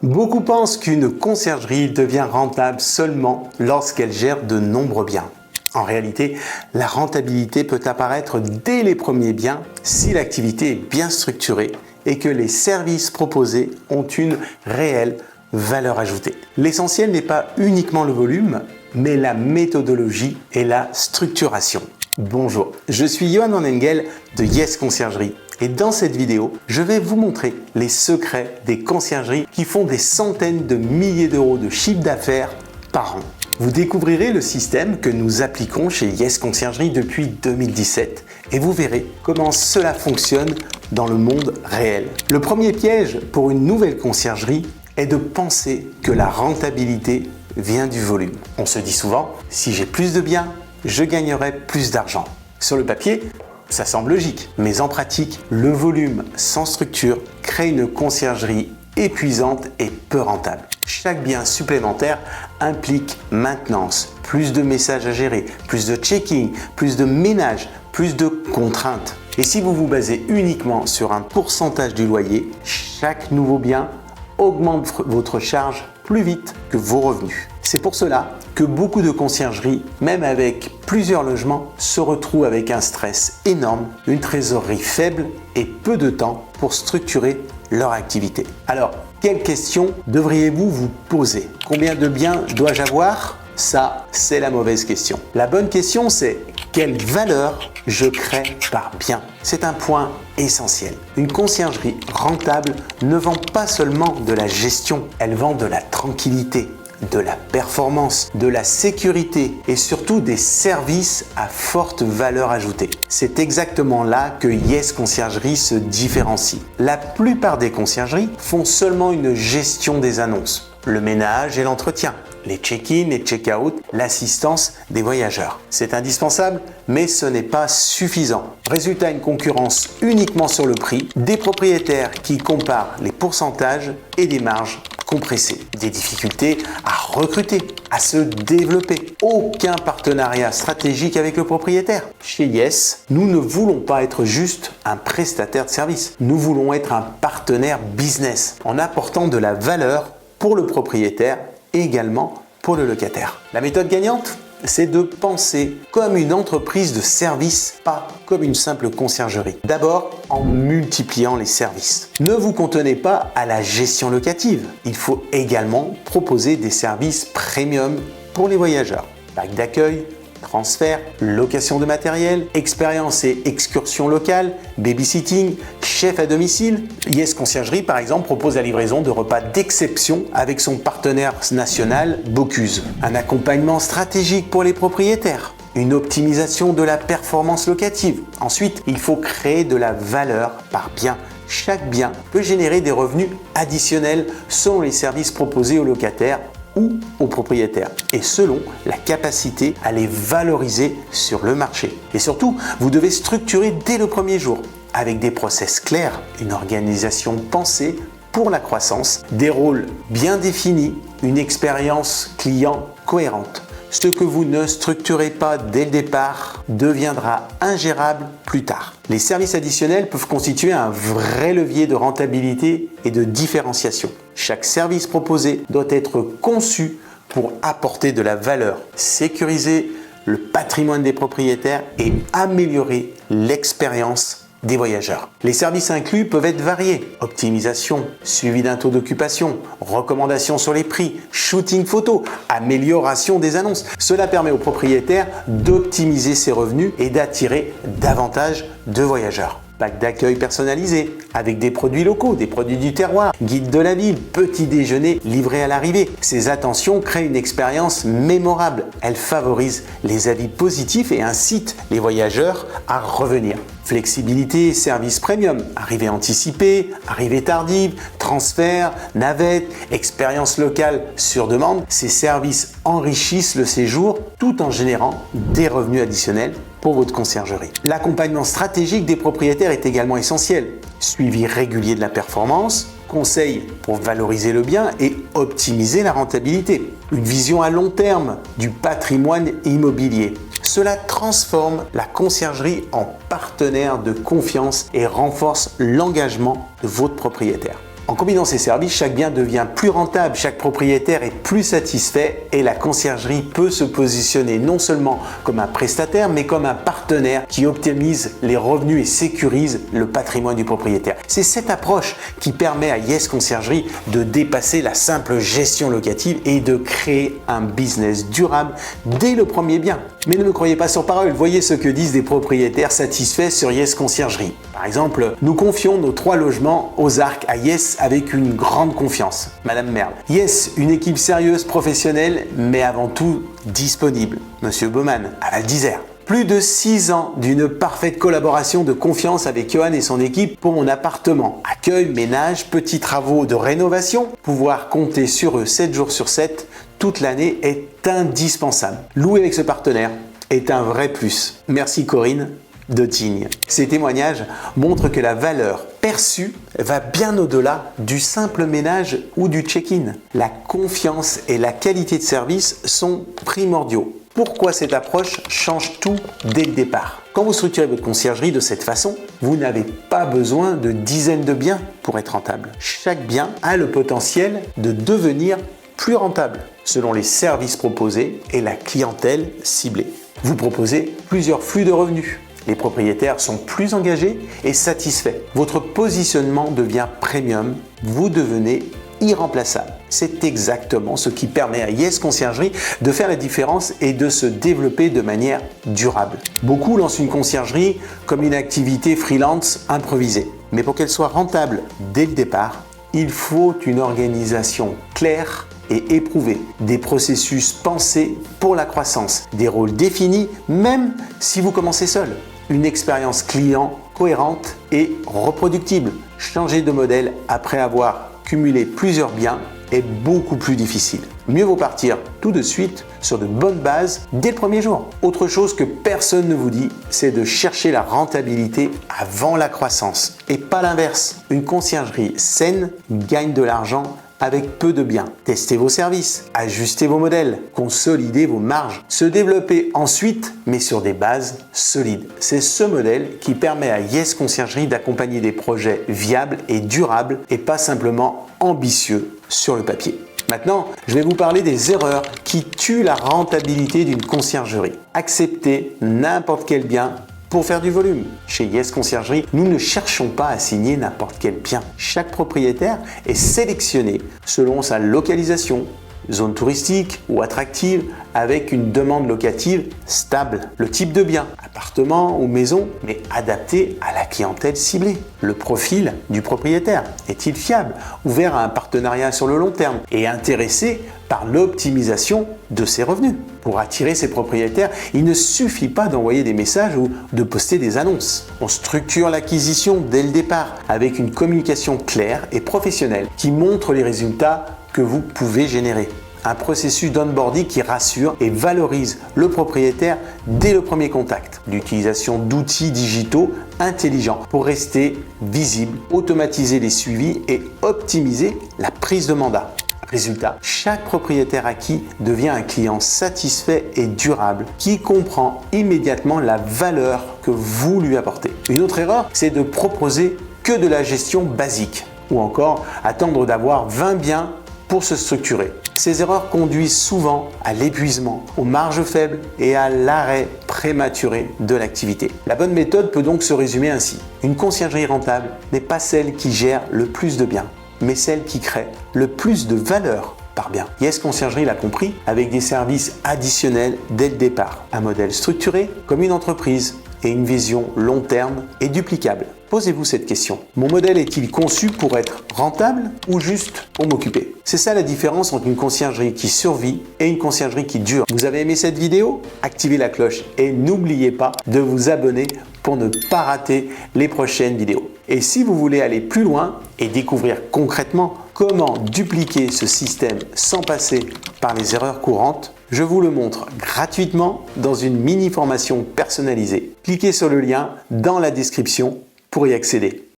Beaucoup pensent qu'une conciergerie devient rentable seulement lorsqu'elle gère de nombreux biens. En réalité, la rentabilité peut apparaître dès les premiers biens si l'activité est bien structurée et que les services proposés ont une réelle valeur ajoutée. L'essentiel n'est pas uniquement le volume, mais la méthodologie et la structuration. Bonjour, je suis Johan Van Engel de Yes Conciergerie et dans cette vidéo, je vais vous montrer les secrets des conciergeries qui font des centaines de milliers d'euros de chiffre d'affaires par an. Vous découvrirez le système que nous appliquons chez Yes Conciergerie depuis 2017 et vous verrez comment cela fonctionne dans le monde réel. Le premier piège pour une nouvelle conciergerie est de penser que la rentabilité vient du volume. On se dit souvent, si j'ai plus de biens, je gagnerai plus d'argent. Sur le papier, ça semble logique, mais en pratique, le volume sans structure crée une conciergerie épuisante et peu rentable. Chaque bien supplémentaire implique maintenance, plus de messages à gérer, plus de checking, plus de ménage, plus de contraintes. Et si vous vous basez uniquement sur un pourcentage du loyer, chaque nouveau bien augmente votre charge plus vite que vos revenus. C'est pour cela que beaucoup de conciergeries, même avec plusieurs logements, se retrouvent avec un stress énorme, une trésorerie faible et peu de temps pour structurer leur activité. Alors, quelles questions devriez-vous vous poser? Combien de biens dois-je avoir? Ça, c'est la mauvaise question. La bonne question, c'est quelle valeur je crée par bien? C'est un point essentiel. Une conciergerie rentable ne vend pas seulement de la gestion, elle vend de la tranquillité, de la performance, de la sécurité et surtout des services à forte valeur ajoutée. C'est exactement là que Yes Conciergerie se différencie. La plupart des conciergeries font seulement une gestion des annonces, le ménage et l'entretien, les check-in et check-out, l'assistance des voyageurs. C'est indispensable, mais ce n'est pas suffisant. Résultat, une concurrence uniquement sur le prix, des propriétaires qui comparent les pourcentages et des marges compressées, des difficultés à recruter, à se développer, aucun partenariat stratégique avec le propriétaire. Chez Yes, nous ne voulons pas être juste un prestataire de service, nous voulons être un partenaire business en apportant de la valeur pour le propriétaire et également pour le locataire. La méthode gagnante, c'est de penser comme une entreprise de service, pas comme une simple conciergerie. D'abord, en multipliant les services. Ne vous contenez pas à la gestion locative. Il faut également proposer des services premium pour les voyageurs. Bac d'accueil, transfert, location de matériel, expérience et excursions locales, babysitting, chef à domicile. Yes Conciergerie, par exemple, propose la livraison de repas d'exception avec son partenaire national Bocuse. Un accompagnement stratégique pour les propriétaires. Une optimisation de la performance locative. Ensuite, il faut créer de la valeur par bien. Chaque bien peut générer des revenus additionnels selon les services proposés aux locataires ou aux propriétaires et selon la capacité à les valoriser sur le marché. Et surtout, vous devez structurer dès le premier jour avec des process clairs, une organisation pensée pour la croissance, des rôles bien définis, une expérience client cohérente. Ce que vous ne structurez pas dès le départ deviendra ingérable plus tard. Les services additionnels peuvent constituer un vrai levier de rentabilité et de différenciation. Chaque service proposé doit être conçu pour apporter de la valeur, sécuriser le patrimoine des propriétaires et améliorer l'expérience des voyageurs. Les services inclus peuvent être variés. Optimisation, suivi d'un taux d'occupation, recommandations sur les prix, shooting photo, amélioration des annonces. Cela permet aux propriétaires d'optimiser ses revenus et d'attirer davantage de voyageurs. Pack d'accueil personnalisé avec des produits locaux, des produits du terroir, guide de la ville, petit déjeuner livré à l'arrivée. Ces attentions créent une expérience mémorable. Elles favorisent les avis positifs et incitent les voyageurs à revenir. Flexibilité, service premium, arrivée anticipée, arrivée tardive, transfert, navette, expérience locale sur demande. Ces services enrichissent le séjour tout en générant des revenus additionnels pour votre conciergerie. L'accompagnement stratégique des propriétaires est également essentiel. Suivi régulier de la performance, conseils pour valoriser le bien et optimiser la rentabilité. Une vision à long terme du patrimoine immobilier. Cela transforme la conciergerie en partenaire de confiance et renforce l'engagement de votre propriétaire. En combinant ces services, chaque bien devient plus rentable, chaque propriétaire est plus satisfait et la conciergerie peut se positionner non seulement comme un prestataire, mais comme un partenaire qui optimise les revenus et sécurise le patrimoine du propriétaire. C'est cette approche qui permet à Yes Conciergerie de dépasser la simple gestion locative et de créer un business durable dès le premier bien. Mais ne me croyez pas sur parole, voyez ce que disent des propriétaires satisfaits sur Yes Conciergerie. Par exemple, nous confions nos 3 logements aux Arcs à Yes avec une grande confiance. Madame Merle. Yes, une équipe sérieuse, professionnelle, mais avant tout disponible. Monsieur Baumann, à Val d'Isère. Plus de 6 ans d'une parfaite collaboration de confiance avec Johan et son équipe pour mon appartement. Accueil, ménage, petits travaux de rénovation. Pouvoir compter sur eux 7 jours sur 7 toute l'année est indispensable. Louer avec ce partenaire est un vrai plus. Merci Corinne de Tignes. Ces témoignages montrent que la valeur perçue va bien au-delà du simple ménage ou du check-in. La confiance et la qualité de service sont primordiaux. Pourquoi cette approche change tout dès le départ? Quand vous structurez votre conciergerie de cette façon, vous n'avez pas besoin de dizaines de biens pour être rentable. Chaque bien a le potentiel de devenir plus rentable selon les services proposés et la clientèle ciblée. Vous proposez plusieurs flux de revenus. Les propriétaires sont plus engagés et satisfaits. Votre positionnement devient premium. Vous devenez irremplaçable. C'est exactement ce qui permet à Yes Conciergerie de faire la différence et de se développer de manière durable. Beaucoup lancent une conciergerie comme une activité freelance improvisée. Mais pour qu'elle soit rentable dès le départ, il faut une organisation claire et éprouvée, des processus pensés pour la croissance, des rôles définis même si vous commencez seul, une expérience client cohérente et reproductible. Changer de modèle après avoir cumulé plusieurs biens est beaucoup plus difficile. Mieux vaut partir tout de suite sur de bonnes bases dès le premier jour. Autre chose que personne ne vous dit, c'est de chercher la rentabilité avant la croissance et pas l'inverse. Une conciergerie saine gagne de l'argent avec peu de biens. Testez vos services, ajustez vos modèles, consolidez vos marges, se développer ensuite, mais sur des bases solides. C'est ce modèle qui permet à Yes Conciergerie d'accompagner des projets viables et durables et pas simplement ambitieux sur le papier. Maintenant, je vais vous parler des erreurs qui tuent la rentabilité d'une conciergerie. Accepter n'importe quel bien pour faire du volume. Chez Yes Conciergerie, nous ne cherchons pas à signer n'importe quel bien. Chaque propriétaire est sélectionné selon sa localisation, zone touristique ou attractive, avec une demande locative stable. Le type de bien, appartement ou maison, mais adapté à la clientèle ciblée. Le profil du propriétaire, est-il fiable, ouvert à un partenariat sur le long terme et intéressé par l'optimisation de ses revenus. Pour attirer ses propriétaires, il ne suffit pas d'envoyer des messages ou de poster des annonces. On structure l'acquisition dès le départ avec une communication claire et professionnelle qui montre les résultats que vous pouvez générer. Un processus d'onboarding qui rassure et valorise le propriétaire dès le premier contact. L'utilisation d'outils digitaux intelligents pour rester visible, automatiser les suivis et optimiser la prise de mandat. Résultat, chaque propriétaire acquis devient un client satisfait et durable qui comprend immédiatement la valeur que vous lui apportez. Une autre erreur, c'est de proposer que de la gestion basique ou encore attendre d'avoir 20 biens pour se structurer. Ces erreurs conduisent souvent à l'épuisement, aux marges faibles et à l'arrêt prématuré de l'activité. La bonne méthode peut donc se résumer ainsi. Une conciergerie rentable n'est pas celle qui gère le plus de biens, mais celle qui crée le plus de valeur par bien. Yes Conciergerie l'a compris avec des services additionnels dès le départ. Un modèle structuré comme une entreprise et une vision long terme et duplicable. Posez-vous cette question. Mon modèle est-il conçu pour être rentable ou juste pour m'occuper? C'est ça la différence entre une conciergerie qui survit et une conciergerie qui dure. Vous avez aimé cette vidéo? Activez la cloche et n'oubliez pas de vous abonner pour ne pas rater les prochaines vidéos. Et si vous voulez aller plus loin et découvrir concrètement comment dupliquer ce système sans passer par les erreurs courantes, je vous le montre gratuitement dans une mini formation personnalisée. Cliquez sur le lien dans la description pour y accéder.